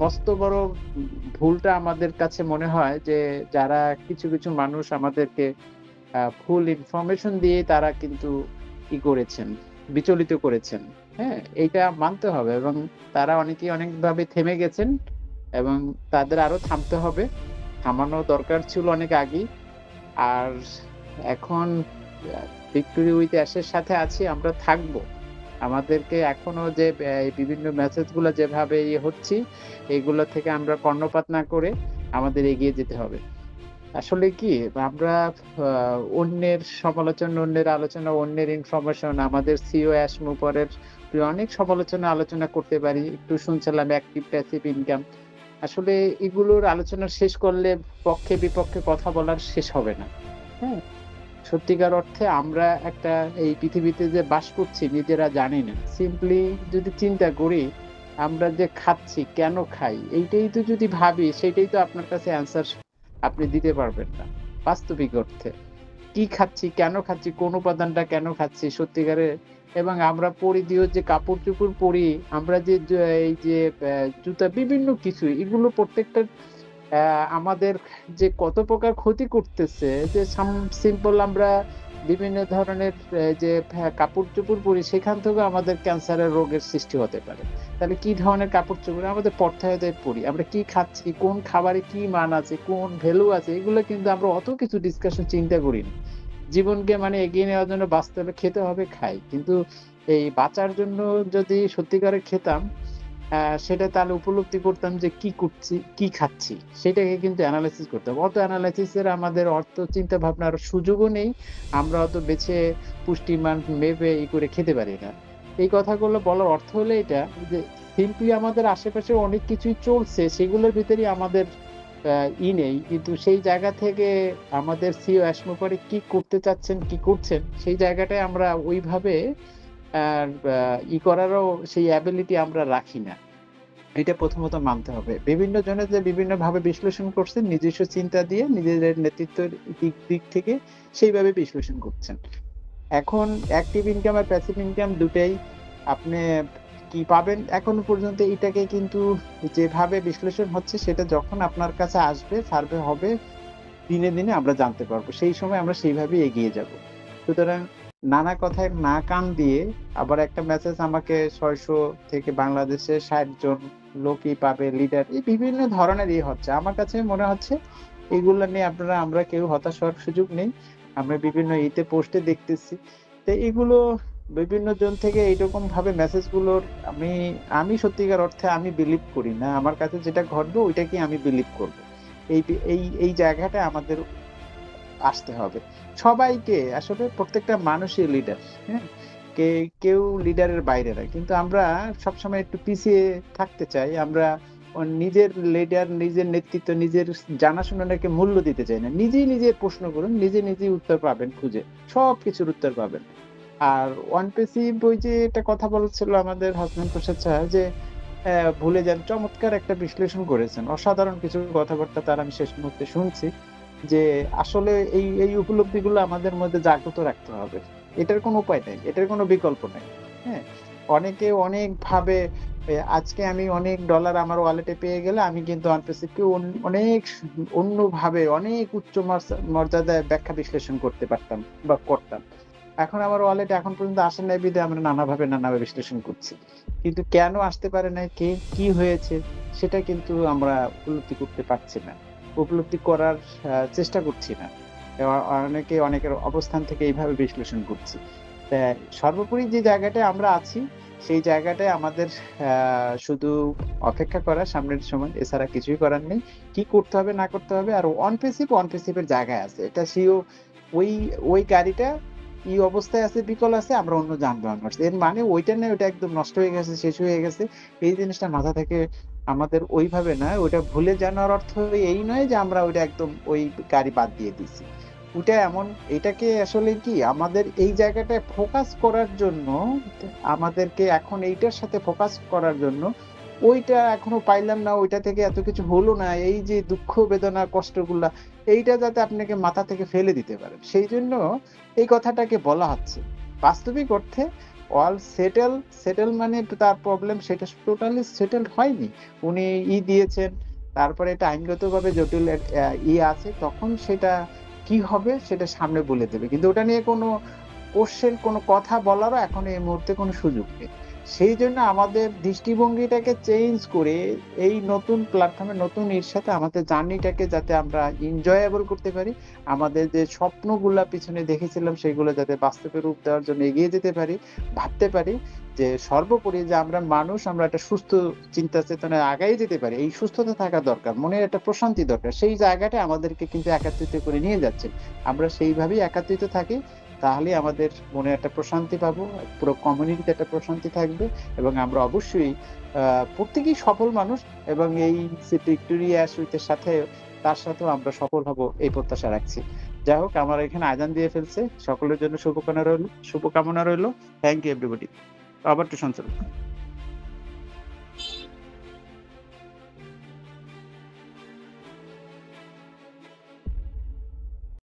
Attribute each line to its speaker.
Speaker 1: মস্ত বড় ভুলটা আমাদের কাছে মনে হয় যে যারা কিছু মানুষ আমাদেরকে ফুল ইনফরমেশন দিয়ে তারা কিন্তু করেছেন, বিচলিত করেছেন। হ্যাঁ? এইটা মানতে হবে এবং তারা অনেকেই অনেকভাবে থেমে গেছেন এবং তাদের আরো থামতে হবে। থামানো দরকার ছিল অনেক আগেই। আর এখন ভিক্টোরি উইথ অ্যাশের সাথে আছি, আমরা থাকবো। আমাদেরকে এখনো যে এই বিভিন্ন মেসেজ গুলো যেভাবে হচ্ছি, এগুলো থেকে আমরা কর্ণপাত না করে আমাদের এগিয়ে যেতে হবে। আসলে কি আমরা অন্যের সমালোচনা, অন্যের আলোচনা, অন্যের ইনফরমেশন আমাদের সিইও অ্যাশ মুপারের অনেক সমালোচনা আলোচনা করতে পারি। একটু শুনছিলাম অ্যাক্টিভ প্যাসিভ ইনকাম। আসলে এগুলোর আলোচনা শেষ করলে পক্ষে বিপক্ষে কথা বলার শেষ হবে না। হ্যাঁ? সত্যিকার অর্থে আমরা একটা এই পৃথিবীতে যে বাস করছি নিজেরা জানি না। সিম্পলি যদি চিন্তা করি, আমরা যে খাচ্ছি, কেন খাই? এইটাই তো যদি ভাবি সেটাই তো আপনার কাছে অ্যান্সার আপনি দিতে পারবেন না। বাস্তবিক অর্থে। কি খাচ্ছি, কেন খাচ্ছি, কোন উপাদানটা কেন খাচ্ছি সত্যিকারের এবং আমরা পরিধেয় যে কাপড়-চোপড় পরি, আমরা যে এই যে জুতা বিভিন্ন কিছু এগুলো প্রত্যেকটা আমাদের যে কত প্রকার ক্ষতি করতেছে যে সিম্পল আমরা বিভিন্ন ধরনের যে কাপড়-চোপড় পরি সেখান থেকেও আমাদের ক্যান্সারের রোগের সৃষ্টি হতে পারে। তাহলে কি ধরনের কাপড়-চোপড় আমাদের পড়তে পরি। আমরা কি খাচ্ছি, কোন খাবারে কি মান আছে, কোন ভ্যালু আছে এগুলো কিন্তু আমরা অত কিছু ডিসকাশন চিন্তা করি না। জীবনকে মানে এগিয়ে নেওয়ার জন্য বাঁচতে হলে খেতে হবে, খাই। কিন্তু এই বাঁচার জন্য যদি সত্যিকারে খেতাম সেটা তাহলে উপলব্ধি করতাম যে কি করছি, কি খাচ্ছি সেটাকে কিন্তু এনালাইসিস করতে হবে। অত এনালাইসিস এর আমাদের অর্থ চিন্তা ভাবনার সুযোগও নেই। আমরা অত বেছে পুষ্টিমান মেপে করে খেতে পারি না। এই কথাগুলো বলার অর্থ হলো এটা যে সিম্পলি আমাদের আশেপাশে অনেক কিছুই চলছে সেগুলোর ভিতরেই আমাদের নেই। কিন্তু সেই জায়গা থেকে আমাদের সিইও অ্যাশমোপারে কি করতে চাচ্ছেন, কি করছেন সেই জায়গাটায় আমরা ওইভাবে আর করারও সেই অ্যাবিলিটি আমরা রাখি না। এটা প্রথমত মানতে হবে। বিভিন্ন জনে যে বিভিন্নভাবে বিশ্লেষণ করছেন নিজস্ব চিন্তা দিয়ে নিজেদের নেতৃত্বের দিক থেকে সেইভাবে বিশ্লেষণ করছেন। এখন অ্যাক্টিভ ইনকাম আর প্যাসিভ ইনকাম দুটাই আপনি কি পাবেন এখনো পর্যন্ত এটাকে কিন্তু যেভাবে বিশ্লেষণ হচ্ছে সেটা যখন আপনার কাছে আসবে, সার্ভে হবে দিনে আমরা জানতে পারবো। সেই সময় আমরা সেইভাবেই এগিয়ে যাব। সুতরাং নানা কথায় না কান দিয়ে আবার একটা মেসেজ আমাকে ৬০০ থেকে বাংলাদেশে ৬০ জন লোকই পাবে লিডার এই বিভিন্ন ধরনের হচ্ছে। আমার কাছে মনে হচ্ছে এগুলা নিয়ে আমরা কেউ হতাশ হওয়ার সুযোগ নেই। আমরা বিভিন্ন পোস্টে দেখতেছি। তো এগুলো বিভিন্ন জন থেকে এইরকম ভাবে মেসেজ গুলোর আমি আমি সত্যিকার অর্থে আমি বিলিভ করি না। আমার কাছে যেটা ঘটবে ওইটাকেই আমি বিলিভ করব। এই জায়গাটা আমাদের আসতে হবে। সবাইকে আসলে প্রত্যেকটা মানুষই লিডার। হ্যাঁ? কেউ লিডারের বাইরে না। কিন্তু আমরা সবসময় একটু পিছিয়ে থাকতে চাই। আমরা নিজের লিডার, নিজের নেতৃত্ব, নিজের জানাশোনাকে মূল্য দিতে চাই না। নিজেই প্রশ্ন করুন, নিজেই উত্তর পাবেন খুঁজে। সবকিছুর উত্তর পাবেন। আর ওয়ান পেসিভ ওই যে একটা কথা বলছিল আমাদের হাসনাইন প্রসাদ সাহা যে ভুলে যান চমৎকার একটা বিশ্লেষণ করেছেন। অসাধারণ কিছু কথাবার্তা তার আমি শেষ মুহূর্তে শুনছি। যে আসলে এই উপলব্ধিগুলো আমাদের মধ্যে জাগ্রত রাখতে হবে। এটার কোনো উপায় নাই। এটার কোনো বিকল্প নাই। হ্যাঁ? অনেকে অনেকভাবে আজকে আমি অনেক ডলার আমার ওয়ালেটে পেয়ে গেলে আমি কিন্তু অনপেসিভকে অনেক অন্যভাবে অনেক উচ্চ মর্যাদায় ব্যাখ্যা বিশ্লেষণ করতে পারতাম বা করতাম। এখন আমার ওয়ালেটে এখন পর্যন্ত আসে নাই বিধায় আমরা নানাভাবে বিশ্লেষণ করছি। কিন্তু কেন আসতে পারে নাই, কি হয়েছে সেটা কিন্তু আমরা উপলব্ধি করতে পারছি না। উপলব্ধি করার চেষ্টা করছি না। অনেকের অবস্থান থেকে এইভাবে বিশ্লেষণ করছি। তা সর্বোপরি যে জায়গাটায় আমরা আছি সেই জায়গাটায় আমাদের শুধু অপেক্ষা করা সামনের সময় এছাড়া কিছুই করার নেই। কি করতে হবে না করতে হবে আর অন প্যাসিভ এর জায়গায় আছে। এটা সিও ওই ওই গাড়িটা অবস্থায় আছে, বিকল আছে, আমরা অন্য যানবাহন আসছে। এর মানে ওইটা নয় ওইটা একদম নষ্ট হয়ে গেছে, শেষ হয়ে গেছে। এই জিনিসটা মাথা থেকে আমাদের ওইভাবে না ওইটা ভুলে যাওয়ার অর্থ এই নয় যে আমরা ওইটা একদম ওই গাড়ি বাদ দিয়ে দিছি। ওইটা এমন এটাকে আসলে কি আমাদের এই জায়গাটায় ফোকাস করার জন্য আমাদেরকে এখন এইটার সাথে ফোকাস করার জন্য ওইটা এখনো পাইলাম না, ওইটা থেকে এত কিছু হলো না, এই যে দুঃখ বেদনা কষ্টগুলা এইটা যাতে আপনাকে মাথা থেকে ফেলে দিতে পারেন সেই জন্য এই কথাটাকে বলা হচ্ছে। বাস্তবিক অর্থে অল সেটেল মানে তার প্রবলেম সেটা টোটালি সেটেলড হয়নি। উনি দিয়েছেন, তারপরে এটা আইনগতভাবে জটিল আছে, তখন সেটা কি হবে সেটা সামনে বলে দেবে। কিন্তু ওটা নিয়ে কোনো কোশ্চেন, কোনো কথা বলারও এখন এই মুহূর্তে কোনো সুযোগ নেই। সেইজন্য আমাদের দৃষ্টিভঙ্গিটাকে চেঞ্জ করে এই নতুন প্ল্যাটফর্মে নতুন সাথে আমাদের জার্নিটাকে যাতে আমরা এনজয়েবল করতে পারি, আমাদের যে স্বপ্নগুলা পিছনে দেখেছিলাম সেগুলো যাতে বাস্তবে রূপ দেওয়ার জন্য এগিয়ে যেতে পারি, ভাবতে পারি যে সর্বোপরি যে আমরা মানুষ, আমরা একটা সুস্থ চিন্তা চেতনায় আগাই যেতে পারি। এই সুস্থতা থাকা দরকার। মনের একটা প্রশান্তি দরকার। সেই জায়গাটা আমাদেরকে কিন্তু একাত্রিত করে নিয়ে যাচ্ছে। আমরা সেইভাবেই একাত্রিত থাকি। তাহলেই আমাদের মনে একটা প্রশান্তি পাবো, পুরো কমিউনিটিতে একটা প্রশান্তি থাকবে এবং আমরা অবশ্যই প্রত্যেকেই সফল মানুষ এবং এই যে ভিক্টোরিয়া সুইটের সাথে তার সাথেও আমরা সফল হব এই প্রত্যাশা রাখছি। যাই হোক, আমার এখানে আজান দিয়ে ফেলছে। সকলের জন্য শুভকামনা রইল। Thank you everybody. আবার টু সঞ্চালক।